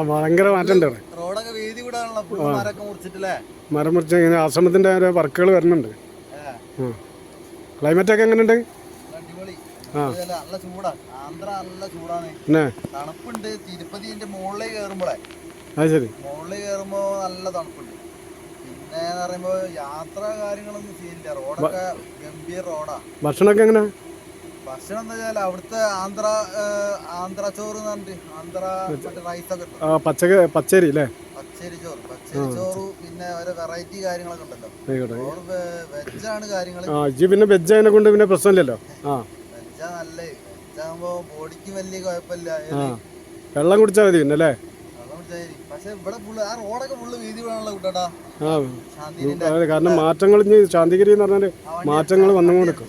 ഭയങ്കര മാറ്റമുണ്ട് അവിടെ. മരം മുറിച്ച് ഇങ്ങനെ ആശ്രമത്തിന്റെ വർക്കുകൾ വരുന്നുണ്ട്. ക്ലൈമറ്റ് ഒക്കെ എങ്ങനെയുണ്ട്? തണുപ്പുണ്ട്. തിരുപ്പതിന്റെ മുകളിലേക്ക് കയറുമ്പോഴേ അത് ശരി, മുകളിൽ കയറുമ്പോ നല്ല തണുപ്പുണ്ട്. പിന്നെ പറയുമ്പോ യാത്ര കാര്യങ്ങളൊന്നും ചെയ്യില്ല. റോഡൊക്കെ ഗംഭീര റോഡാ. ഭക്ഷണമൊക്കെ എങ്ങനെ? ഭക്ഷണം എന്താ വെച്ചാൽ അവിടുത്തെ ആന്ധ്ര ചോറ് ആന്ധ്ര റൈസൊക്കെ പച്ചരി അല്ലേ? പച്ചരി ചോറ് പിന്നെ ഓരോ വെറൈറ്റി കാര്യങ്ങളൊക്കെ ഉണ്ടല്ലോ. വെജാണ് കാര്യങ്ങൾ. പിന്നെ വെജ് അതിനെ കൊണ്ട് പിന്നെ പ്രശ്നമില്ലല്ലോ. വെജാ നല്ല. വെജാകുമ്പോ ബോഡിക്ക് വലിയ കുഴപ്പമില്ല. വെള്ളം കുടിച്ചാൽ മതി പിന്നെ അല്ലേ? പക്ഷെ ഇവിടെ ആ റോഡൊക്കെ ഫുള്ള് വീതി വേണമല്ലോ കൂട്ടാ. കാരണം മാറ്റങ്ങൾ ശാന്തിഗിരി എന്ന് പറഞ്ഞാല് മാറ്റങ്ങൾ വന്നുകൊണ്ടിരിക്കും.